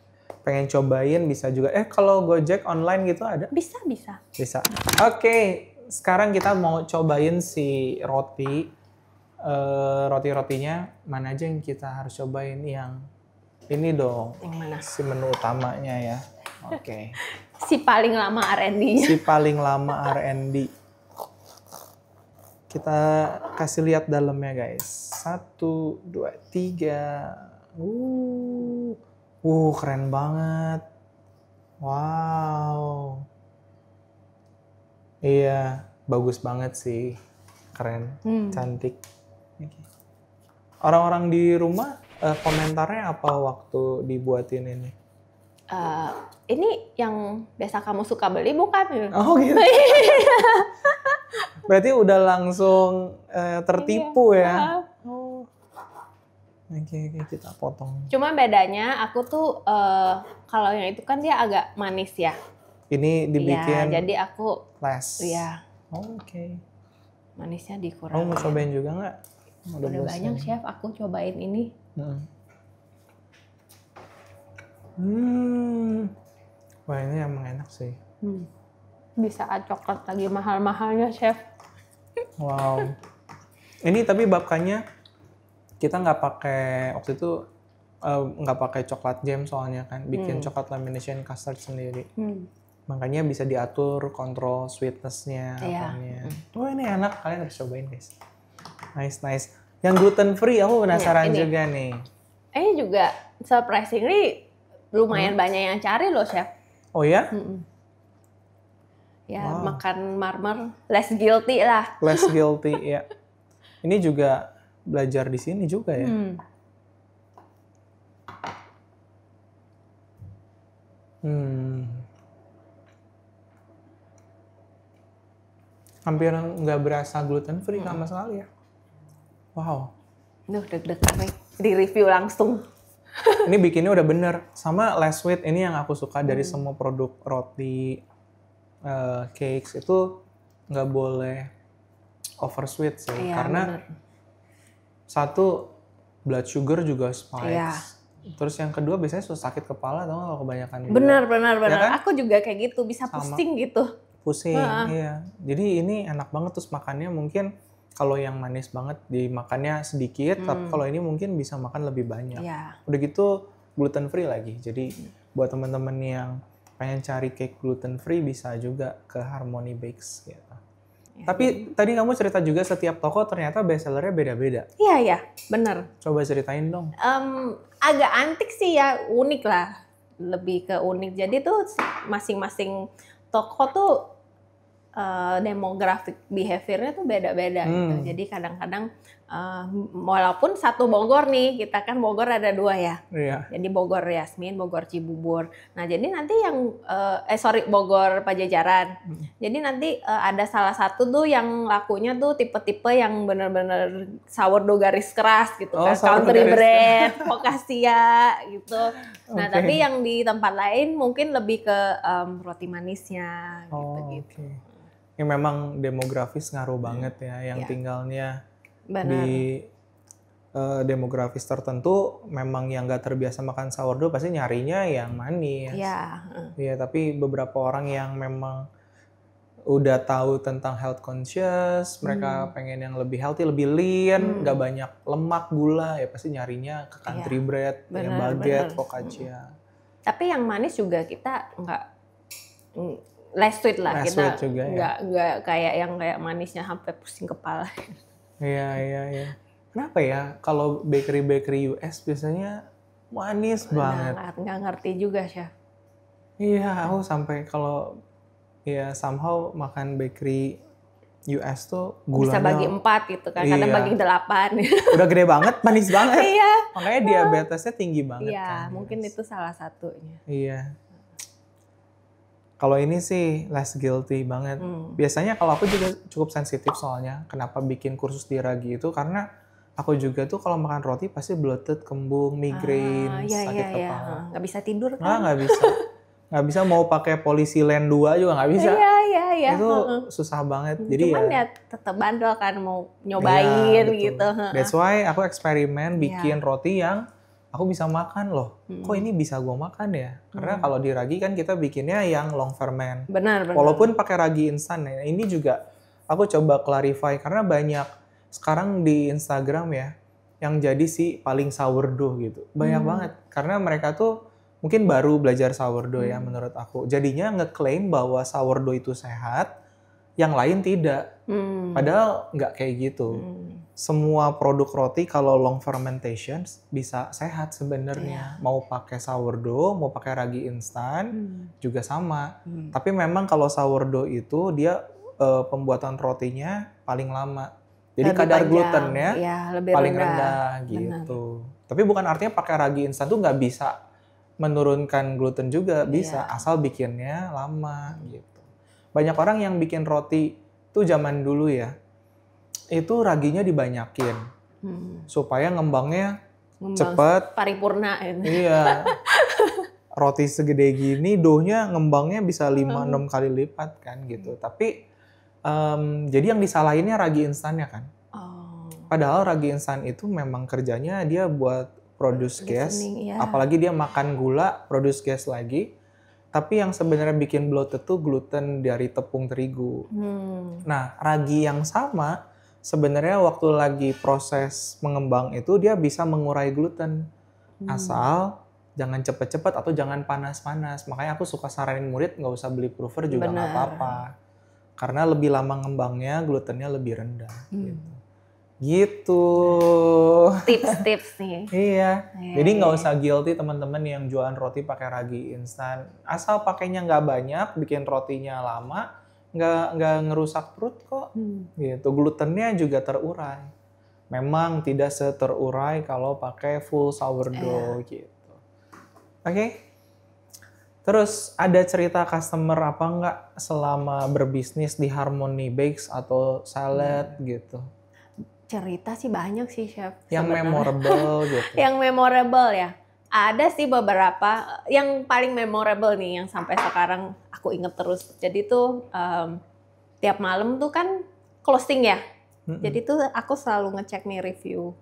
pengen cobain bisa juga. Kalau Gojek online gitu ada? Bisa. Oke, sekarang kita mau cobain si roti roti-rotinya mana aja yang kita harus cobain? Yang ini dong. Yang mana? Si menu utamanya ya. Oke. Si paling lama R&D-nya. Si paling lama R&D. Kita kasih lihat dalamnya guys. 1, 2, 3. Keren banget. Wow. Iya, bagus banget sih. Keren, cantik. Orang-orang di rumah komentarnya apa waktu dibuatin ini? Ini yang biasa kamu suka beli bukan? Oh gitu. Berarti udah langsung tertipu ya? Oh. Oke, kita potong. Cuma bedanya aku tuh kalau yang itu kan dia agak manis ya. Ini dibikin. Ya, jadi aku less. Iya. Oke. Manisnya dikurangin. Mau cobain juga nggak? Udah banyak chef, aku cobain ini. Wah ini emang enak sih. Di saat coklat lagi mahal-mahalnya chef. Wow. Ini tapi babkannya kita nggak pakai waktu itu nggak pakai coklat jam soalnya kan bikin coklat lamination custard sendiri. Makanya bisa diatur kontrol sweetness-nya apanya. Oh ini enak, kalian harus cobain guys. Nice. Yang gluten free aku penasaran juga nih. Ini juga surprisingly lumayan banyak yang cari loh chef. Oh ya? Ya makan marmer less guilty lah. Less guilty ya. Ini juga belajar di sini juga ya. Hampir nggak berasa gluten free sama sekali ya. Wow. Duh deg-degan nih, di-review langsung. Ini bikinnya udah bener. Sama less sweet, ini yang aku suka dari semua produk roti, cakes itu nggak boleh over sweet sih. Iya, karena satu, blood sugar juga spikes. Iya. Terus yang kedua biasanya susah sakit kepala atau kalau kebanyakan gula. Benar. Ya kan? Aku juga kayak gitu, bisa pusing gitu. Pusing, iya. Jadi ini enak banget terus makannya mungkin kalau yang manis banget dimakannya sedikit, tapi kalau ini mungkin bisa makan lebih banyak. Iya. Udah gitu gluten free lagi. Jadi buat teman-teman yang pengen cari cake gluten free bisa juga ke Harmony Bakes gitu. Ya. Tapi tadi kamu cerita juga setiap toko ternyata bestsellernya beda-beda. Iya, benar. Coba ceritain dong. Agak antik sih ya, unik lah. Lebih ke unik. Jadi tuh masing-masing toko tuh demographic behavior-nya tuh beda-beda gitu. Jadi kadang-kadang walaupun satu Bogor nih, kita kan Bogor ada 2 ya. Iya. Jadi Bogor Yasmin, Bogor Cibubur. Nah jadi nanti yang Bogor Pajajaran. Jadi nanti ada salah satu tuh yang lakunya tuh tipe-tipe yang bener-bener sourdough garis keras gitu kan, country bread, focaccia gitu. Nah tapi yang di tempat lain mungkin lebih ke roti manisnya gitu. Yang memang demografis ngaruh banget ya, yang tinggalnya di demografis tertentu memang yang nggak terbiasa makan sourdough pasti nyarinya yang manis. Iya, tapi beberapa orang yang memang udah tahu tentang health conscious, mereka pengen yang lebih healthy, lebih lean, nggak banyak lemak, gula, ya pasti nyarinya ke country bread, yang baguette, focaccia. Tapi yang manis juga kita nggak less sweet lah, less kita juga, nggak kayak yang kayak manisnya sampai pusing kepala. Iya. Kenapa ya kalau bakery US biasanya manis banget? Nggak ngerti juga Chef. Iya, aku sampai kalau ya somehow makan bakery US tuh gulanya bisa bagi 4 gitu kan, kadang bagi 8. Udah gede banget, manis banget. Iya. Makanya diabetesnya tinggi banget. Iya, kan, mungkin itu salah satunya. Iya. Kalau ini sih less guilty banget. Biasanya kalau aku juga cukup sensitif soalnya kenapa bikin kursus di Ragi itu karena aku juga tuh kalau makan roti pasti bloated, kembung, migrain, sakit kepala. Nggak bisa tidur kan? Nggak bisa. Nggak bisa mau pakai polisi land 2 juga nggak bisa. Iya. Itu susah banget. Jadi cuman ya tetap bandel kan mau nyobain gitu. That's why aku eksperimen bikin roti yang aku bisa makan loh. Kok ini bisa gue makan ya? Karena kalau di Ragi kan kita bikinnya yang long ferment. Benar. Walaupun pakai ragi instan ya. Ini juga aku coba clarify karena banyak sekarang di Instagram ya, yang jadi si paling sourdough gitu. Banyak banget. Karena mereka tuh mungkin baru belajar sourdough ya menurut aku. Jadinya ngeklaim bahwa sourdough itu sehat, yang lain tidak. Padahal nggak kayak gitu. Semua produk roti kalau long fermentation bisa sehat sebenarnya. Mau pakai sourdough, mau pakai ragi instan juga sama. Tapi memang kalau sourdough itu dia pembuatan rotinya paling lama. Jadi Lebih kadar panjang, glutennya ya, lebih paling rendah. rendah gitu. Tapi bukan artinya pakai ragi instan tuh nggak bisa menurunkan gluten juga, bisa. Asal bikinnya lama gitu. Banyak orang yang bikin roti tuh zaman dulu ya, itu raginya dibanyakin. Supaya ngembangnya cepet. Paripurna. Iya. Roti segede gini, doughnya ngembangnya bisa 5-6 kali lipat kan gitu. Tapi jadi yang disalahinnya ragi instannya kan. Padahal ragi instan itu memang kerjanya dia buat produce gas. Apalagi dia makan gula, produce gas lagi. Tapi yang sebenarnya bikin bloated tuh gluten dari tepung terigu. Nah, ragi yang sama sebenarnya waktu lagi proses mengembang itu dia bisa mengurai gluten. Asal jangan cepet-cepet atau jangan panas-panas. Makanya aku suka saranin murid nggak usah beli prover juga nggak apa-apa. Karena lebih lama ngembangnya, glutennya lebih rendah. Gitu. Tips-tips nih. Iya. Jadi nggak usah guilty teman-teman yang jualan roti pakai ragi instan. Asal pakainya nggak banyak, bikin rotinya lama, nggak ngerusak perut kok. Gitu. Glutennya juga terurai. Memang tidak seterurai kalau pakai full sourdough gitu. Oke. Terus ada cerita customer apa nggak selama berbisnis di Harmony Bakes atau Salad gitu? Cerita sih banyak sih Chef. Yang memorable gitu. Yang memorable ya. Ada sih beberapa. Yang paling memorable nih yang sampai sekarang aku inget terus. Jadi tuh tiap malam tuh kan closing ya. Jadi tuh aku selalu ngecek nih review.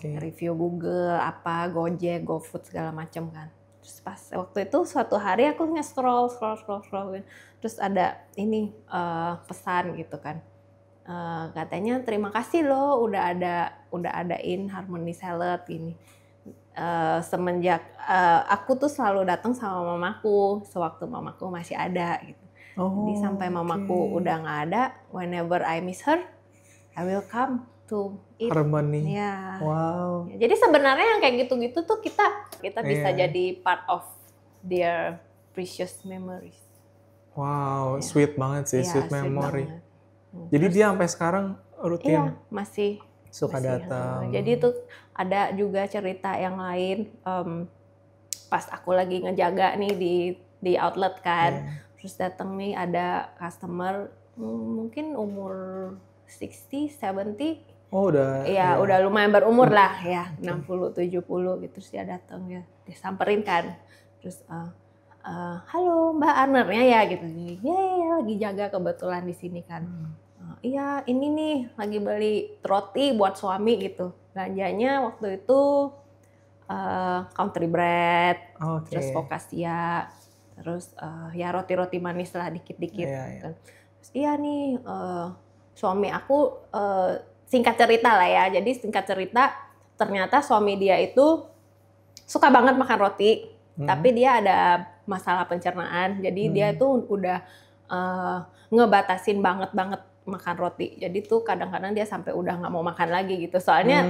Review Google, apa Gojek, GoFood segala macam kan. Terus pas waktu itu suatu hari aku nge-scroll, terus ada ini pesan gitu kan, katanya terima kasih loh udah adain Harmony Salad gini. Semenjak aku tuh selalu datang sama mamaku sewaktu mamaku masih ada gitu. Jadi sampai mamaku udah nggak ada, whenever I miss her, I will come to eat. Harmony. Ya. Wow. Jadi sebenarnya yang kayak gitu-gitu tuh kita bisa jadi part of their precious memories. Wow, sweet banget sih, sweet memory. Jadi dia sampai sekarang rutin masih suka datang. Jadi itu ada juga cerita yang lain pas aku lagi ngejaga nih di outlet kan. Terus datang nih ada customer mungkin umur 60, 70. Oh udah. Iya, udah lumayan berumur lah ya, 60, 70 gitu. Terus dia datang ya, dia samperin kan. Terus halo Mbak Arnernya ya gitu. Ya lagi jaga kebetulan di sini kan. Iya, ini nih lagi beli roti buat suami gitu. Belanjanya waktu itu country bread, terus focaccia, terus ya roti-roti manis lah dikit-dikit. Kan. Terus iya nih suami aku singkat cerita lah ya. Jadi singkat cerita ternyata suami dia itu suka banget makan roti, tapi dia ada masalah pencernaan. Jadi dia itu udah ngebatasin banget makan roti. Jadi tuh kadang-kadang dia sampai udah nggak mau makan lagi gitu. Soalnya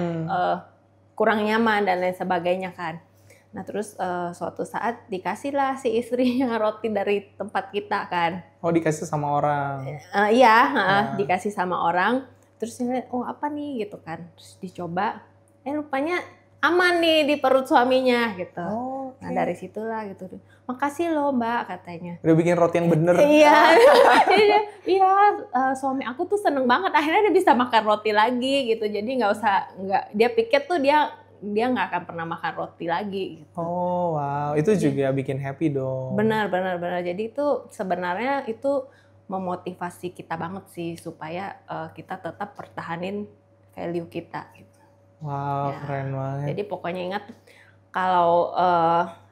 kurang nyaman dan lain sebagainya kan. Nah terus suatu saat dikasihlah si istrinya roti dari tempat kita kan. Oh dikasih sama orang? Iya, dikasih sama orang. Terus dia lihat, oh apa nih gitu kan. Terus dicoba, rupanya aman nih di perut suaminya gitu. Nah dari situlah gitu. Makasih loh Mbak katanya. Udah bikin roti yang bener. Iya, suami aku tuh seneng banget. Akhirnya dia bisa makan roti lagi gitu. Jadi dia pikir tuh dia nggak akan pernah makan roti lagi. Gitu. Oh wow, itu juga bikin happy dong. Benar. Jadi itu sebenarnya itu memotivasi kita banget sih supaya kita tetap pertahanin value kita. Gitu. Wow, keren banget. Jadi pokoknya ingat kalau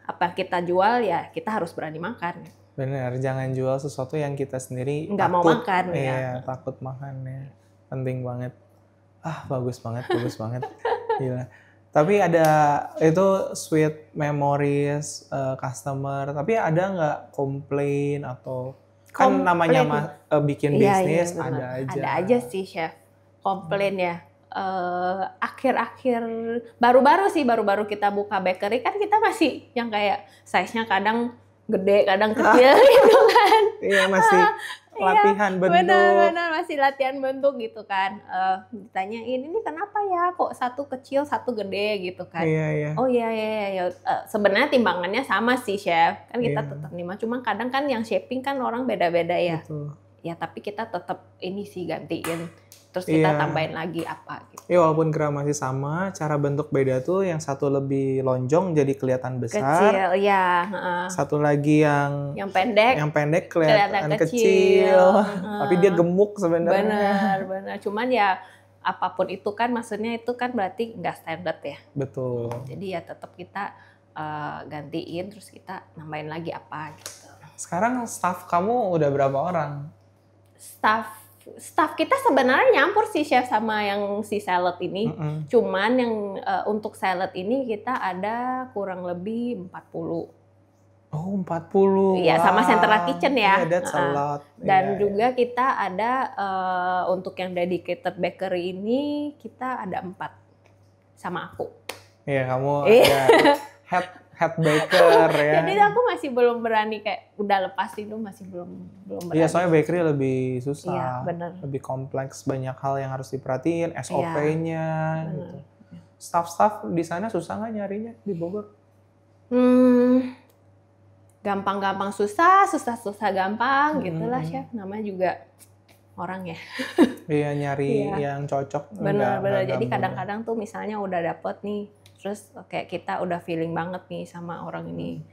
apa kita jual ya kita harus berani makan. Benar, jangan jual sesuatu yang kita sendiri nggak mau makan. Iya, takut makan ya. Penting banget. Bagus banget, bagus banget. Gila. Tapi ada itu sweet memories customer, tapi ada nggak komplain atau kan namanya bikin bisnis iya, ada aja. Ada aja sih chef komplain ya. Akhir-akhir baru-baru kita buka bakery kan kita masih yang kayak size-nya kadang gede, kadang kecil gitu kan. Iya masih latihan bentuk. Benar masih latihan bentuk gitu kan. Ditanyain ini kenapa ya kok satu kecil satu gede gitu kan. Iya. Oh iya. Sebenarnya timbangannya sama sih chef. Kan kita tetap nimbang. Cuma kadang kan yang shaping kan orang beda-beda ya. Betul. Ya tapi kita tetap ini sih gantiin. Terus kita tambahin lagi apa gitu. Iya walaupun gram masih sama, cara bentuk beda tuh yang satu lebih lonjong jadi kelihatan besar. Kecil, ya. Satu lagi yang pendek kelihatan kecil. Tapi dia gemuk sebenarnya. Benar. Cuman ya apapun itu kan maksudnya itu kan berarti nggak standar ya. Betul. Jadi ya tetap kita gantiin terus kita nambahin lagi apa gitu. Sekarang staff kamu udah berapa orang? Staff kita sebenarnya nyampur sih chef sama yang si salad ini. Cuman yang untuk salad ini kita ada kurang lebih 40. Oh 40. Iya sama central kitchen ya. Yeah, that's a lot. Dan juga kita ada untuk yang dedicated bakery ini kita ada 4 sama aku. Iya kamu ada head baker ya. Jadi aku masih belum berani kayak udah lepas itu masih belum berani. Iya soalnya bakery lebih susah, iya, bener. lebih kompleks, banyak hal yang harus diperhatiin, SOP-nya. Gitu. Staff di sana susah nggak nyarinya di Bogor? Gampang-gampang susah gampang gitulah chef. Namanya juga orang ya. Iya nyari yang cocok. Bener. Jadi kadang-kadang tuh misalnya udah dapet nih. Terus kayak kita udah feeling banget nih sama orang ini.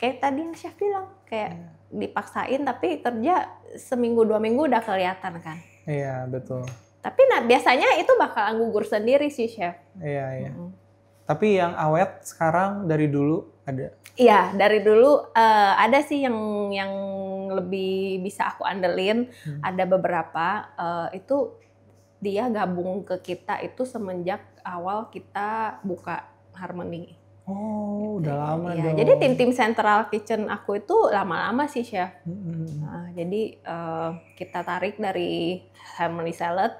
Kayak tadi yang chef bilang, kayak dipaksain tapi kerja seminggu 2 minggu udah kelihatan kan. Iya, betul. Tapi biasanya itu bakalan gugur sendiri sih chef. Iya. Tapi yang awet sekarang dari dulu ada? Iya, dari dulu ada sih yang lebih bisa aku andelin. Ada beberapa, itu dia gabung ke kita itu semenjak awal kita buka Harmony. Oh, udah lama ya, dong. Jadi tim central kitchen aku itu lama-lama sih chef. Nah, jadi kita tarik dari Harmony Salad.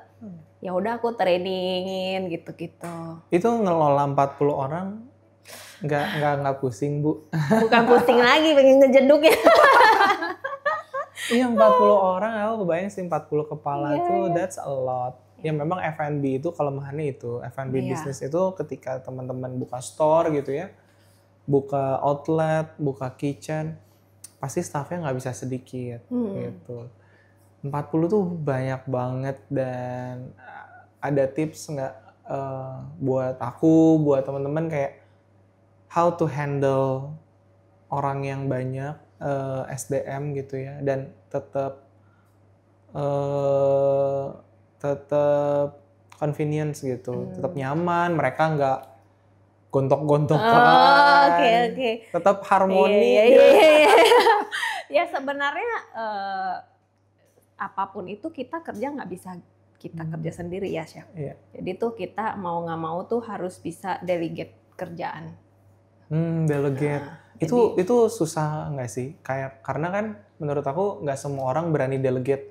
Ya udah aku trainingin gitu-gitu. Itu ngelola 40 orang nggak pusing Bu? Bukan pusing lagi, pengen ngejeduk ya. Iya 40 orang, aku kebayang sih 40 kepala tuh that's a lot. Ya memang F&B itu kelemahannya itu. F&B bisnis itu ketika teman-teman buka store gitu ya, buka outlet, buka kitchen, pasti staffnya nggak bisa sedikit gitu. 40 tuh banyak banget dan ada tips nggak buat aku, buat teman-teman kayak how to handle orang yang banyak, SDM gitu ya, dan tetap convenience gitu, tetap nyaman, mereka nggak gontok-gontokan, tetap harmoni. Ya sebenarnya apapun itu kita kerja nggak bisa kita kerja sendiri ya chef. Jadi tuh kita mau nggak mau tuh harus bisa delegate kerjaan. Delegate. Itu susah nggak sih? Karena kan menurut aku nggak semua orang berani delegate.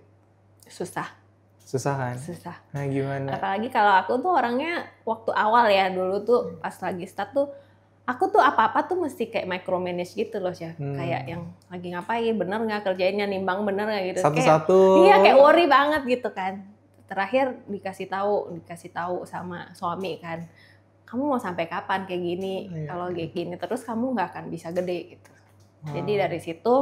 Susah kan? Susah. Nah gimana? Apalagi kalau aku tuh orangnya waktu awal ya dulu tuh pas lagi start tuh aku tuh apa-apa tuh mesti kayak micromanage gitu loh chef. Kayak yang lagi ngapain, bener nggak kerjainnya, nimbang bener nggak gitu. Satu-satu. Iya kayak worry banget gitu kan. Terakhir dikasih tahu sama suami kan. Kamu mau sampai kapan kayak gini? Kalau kayak gini terus kamu nggak akan bisa gede gitu. Jadi dari situ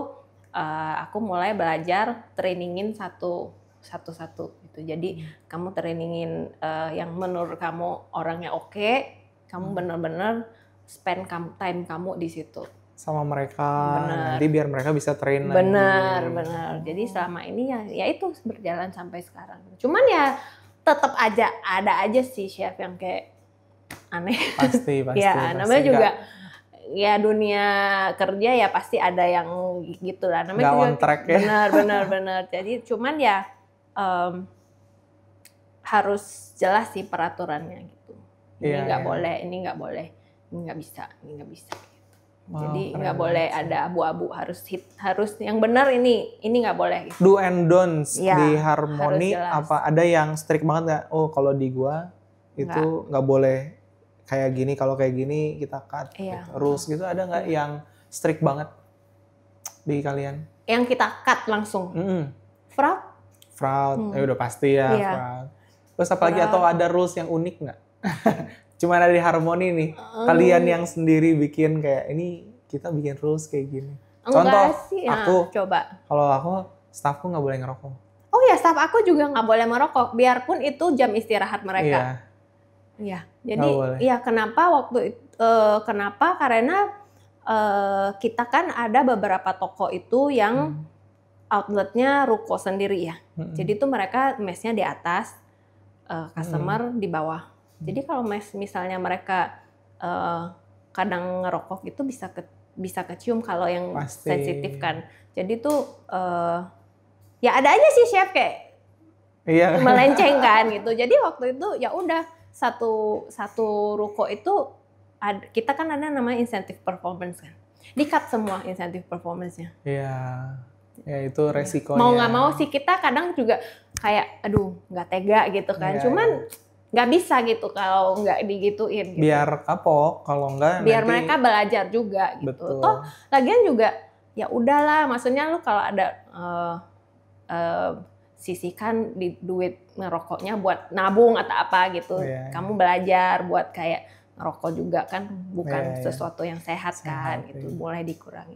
aku mulai belajar trainingin satu-satu gitu. Jadi kamu trainingin yang menurut kamu orangnya oke, kamu bener-bener spend time kamu di situ sama mereka. Nanti biar mereka bisa train lagi. Bener. Jadi selama ini ya itu berjalan sampai sekarang. Cuman ya tetap aja ada aja sih chef yang kayak aneh. Pasti. Ya namanya juga ya dunia kerja ya pasti ada yang gitu lah. Namanya gak juga on track ya. Benar. Jadi cuman ya harus jelas sih peraturannya gitu. Ini Iya, nggak iya. boleh, ini nggak boleh, ini nggak bisa, ini nggak bisa. Wow, Jadi keren nggak boleh banget sih. ada abu-abu, harus yang benar ini nggak boleh. Gitu. Do and don'ts Iya, di harus Harmony jelas. apa ada yang strict banget nggak? Oh kalau di gua itu nggak boleh kayak gini, kalau kayak gini kita cut. Iya. Gitu. Rules gitu ada nggak yang strict banget di kalian? Yang kita cut langsung. Fraud, Ya udah pasti ya Iya. fraud. Terus apalagi Fraud. atau ada rules yang unik nggak? Cuman ada di Harmony nih. Kalian yang sendiri bikin kayak ini kita bikin rules kayak gini. Contoh, enggak sih. Nah, aku coba. kalau aku staffku nggak boleh ngerokok. Oh ya, staff aku juga nggak boleh merokok, biarpun itu jam istirahat mereka. Iya. Jadi, Nggak boleh. ya kenapa? Karena kita kan ada beberapa toko itu yang outletnya ruko sendiri ya. Jadi itu mereka mesnya di atas, customer di bawah. Jadi kalau misalnya mereka kadang ngerokok itu bisa kecium kalau yang Pasti. sensitif kan. Jadi tuh ya ada aja sih chef kayak Iya. melenceng kan gitu. Jadi waktu itu ya udah satu ruko itu kita kan ada namanya incentive performance kan. Di-cut semua incentive performance-nya. Iya. Ya itu resikonya. Mau nggak mau sih kita kadang juga kayak aduh nggak tega gitu kan. Iya, Cuman nggak bisa gitu kalau nggak digituin gitu. Biar kapok, kalau enggak Biar nanti, mereka belajar juga gitu. betul. Toh lagian juga ya udahlah, maksudnya lu kalau ada sisihkan di duit ngerokoknya buat nabung atau apa gitu. Iya. Kamu belajar buat kayak ngerokok juga kan bukan Iya. sesuatu yang sehat kan Sehat, gitu. iya. Mulai dikurangi.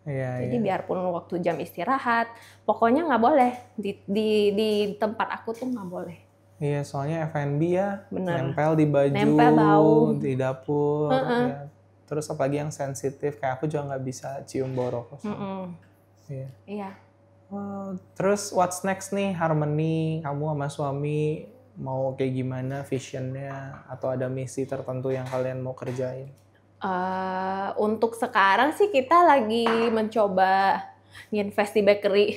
Iya, Jadi iya. biarpun waktu jam istirahat, pokoknya nggak boleh di tempat aku tuh nggak boleh. Iya, soalnya F&B ya, Bener. nempel di baju, Nempel, bau. di dapur, Heeh. ya. Terus apalagi yang sensitif, kayak aku juga nggak bisa cium bau rokok. Iya. Iya. Terus what's next nih Harmony, kamu sama suami mau kayak gimana visionnya, atau ada misi tertentu yang kalian mau kerjain? Untuk sekarang sih kita lagi mencoba nginvest di bakery.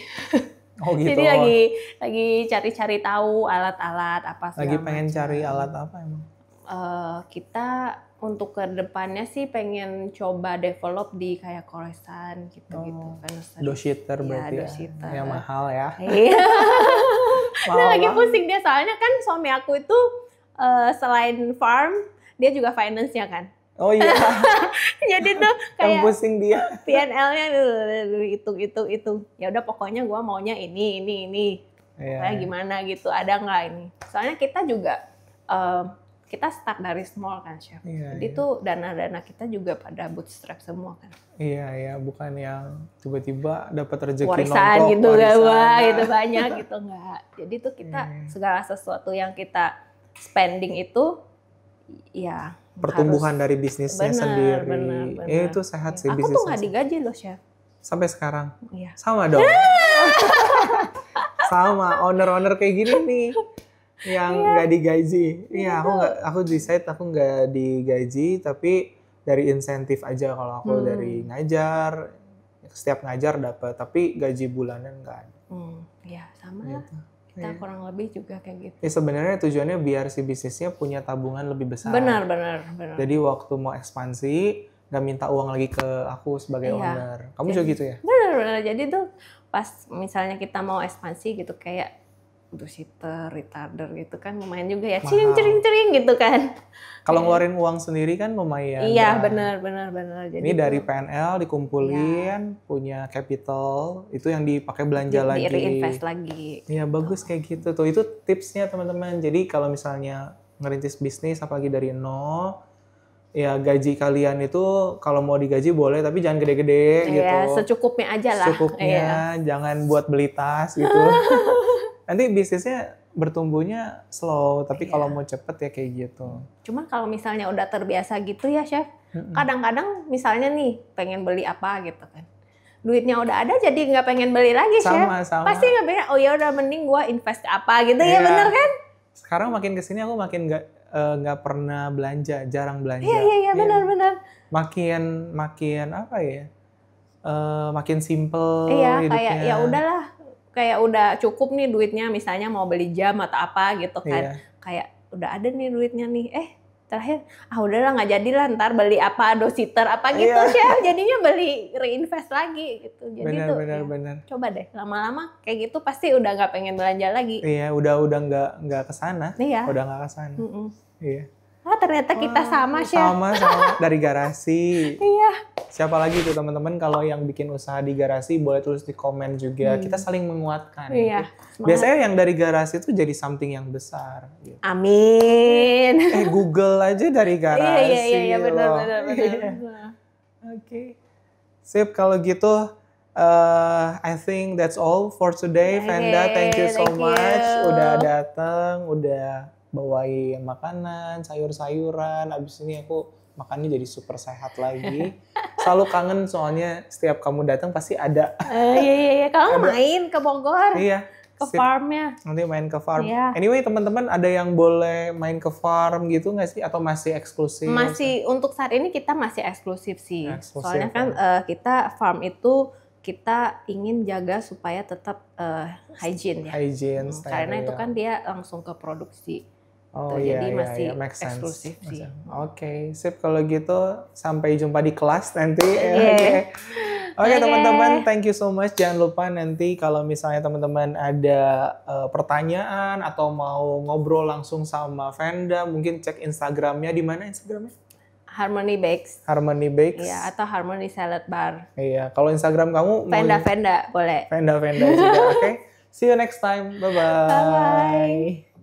Oh gitu. Jadi lagi cari-cari tahu alat-alat apa segala Lagi pengen macam. cari alat apa emang? Kita untuk ke depannya sih pengen coba develop di kayak croissant gitu-gitu. Doshitter Iya, berarti doshitter. ya. Yang mahal ya. Iya. Mahal Nah, lagi banget. pusing dia soalnya kan suami aku itu selain farm dia juga finance-nya kan. Oh iya, Jadi tuh yang kayak pusing dia. P&L-nya hitung. Ya udah pokoknya gua maunya ini. Iya. Kayak gimana gitu, ada nggak ini? Soalnya kita juga kita start dari small kan, chef. Iya, Jadi iya. tuh dana-dana kita juga pada bootstrap semua kan. Iya, bukan yang tiba-tiba dapat rezeki Warisan nongkrong, gitu gak, warisan. wah gitu banyak gitu nggak. Jadi tuh kita Iya. segala sesuatu yang kita spending itu ya Pertumbuhan harus- dari bisnisnya Benar, sendiri. benar. Itu sehat sih Aku bisnisnya. tuh nggak digaji loh, chef. Sampai sekarang. Iya. Sama dong. Sama, owner-owner kayak gini nih yang nggak digaji. Iya, aku decide aku nggak digaji, tapi dari insentif aja. Kalau aku dari ngajar, setiap ngajar dapat, tapi gaji bulanan nggak ada. Ya sama lah. Gitu. Kita kurang lebih juga kayak gitu. Ya sebenarnya tujuannya biar si bisnisnya punya tabungan lebih besar. Benar. Jadi waktu mau ekspansi nggak minta uang lagi ke aku sebagai Iya. owner. Kamu juga gitu ya? Benar. Jadi tuh pas misalnya kita mau ekspansi gitu kayak doshitter, retarder gitu kan lumayan juga ya. Mahal. Cering gitu kan. Kalau ngeluarin uang sendiri kan lumayan. Iya, berat. benar. Jadi Ini dari tuh PNL dikumpulin, punya capital, itu yang dipakai belanja lagi. reinvest lagi. Iya, bagus kayak gitu tuh. Itu tipsnya teman-teman. Jadi kalau misalnya ngerintis bisnis apalagi dari nol, ya gaji kalian itu kalau mau digaji boleh, tapi jangan gede-gede gitu. Iya, secukupnya aja lah. Secukupnya, jangan buat beli tas gitu. Nanti bisnisnya bertumbuhnya slow, tapi kalau mau cepet ya kayak gitu. Cuman kalau misalnya udah terbiasa gitu ya, chef. Kadang-kadang misalnya nih pengen beli apa gitu kan. Duitnya udah ada jadi nggak pengen beli lagi, chef. Sama. Pasti nggak pengen, oh ya udah mending gua invest apa gitu ya, Iya. bener kan? Sekarang makin kesini aku makin nggak pernah belanja, jarang belanja. Iya, benar. Makin apa ya? Makin simple Iya, hidupnya. kayak ya udahlah kayak udah cukup nih duitnya, misalnya mau beli jam atau apa gitu kan. Kayak udah ada nih duitnya nih, terakhir udahlah nggak jadilah, ntar beli apa dositter apa gitu Chef, jadinya beli reinvest lagi gitu. Jadi benar. Coba deh lama-lama kayak gitu pasti udah nggak pengen belanja lagi. Iya, udah nggak kesana, udah nggak kesana. Iya. Ternyata kita sama Chef. Sama dari garasi. Iya. Siapa lagi tuh teman-teman kalau yang bikin usaha di garasi boleh tulis di komen juga. Kita saling menguatkan. Iya. Gitu. Biasanya yang dari garasi itu jadi something yang besar. Gitu. Amin. Google aja dari garasi. Iya benar. Oke. Sip kalau gitu. I think that's all for today, Venda. Thank you so much. Udah datang, udah bawain makanan, sayur-sayuran. Abis ini aku makannya jadi super sehat lagi. Selalu kangen soalnya setiap kamu datang pasti ada. Iya. Kamu main ke Bogor. Iya. Ke farmnya. Nanti main ke farm. Iya. Anyway teman-teman ada yang boleh main ke farm gitu nggak sih? Atau masih eksklusif? Masih untuk saat ini kita masih eksklusif sih. Soalnya kan kita farm itu kita ingin jaga supaya tetap hygiene ya. Hygiene. Karena itu kan dia langsung ke produksi. Jadi masih eksklusif sih. Oke, sip kalau gitu sampai jumpa di kelas nanti. Oke, teman-teman, thank you so much. Jangan lupa nanti kalau misalnya teman-teman ada pertanyaan atau mau ngobrol langsung sama Venda, mungkin cek Instagramnya. Di mana Instagramnya? Harmony Bakes. Harmony Bakes. Iya, atau Harmony Salad Bar. Iya, kalau Instagram kamu Venda boleh. Venda juga. Oke. See you next time. Bye-bye. Bye-bye.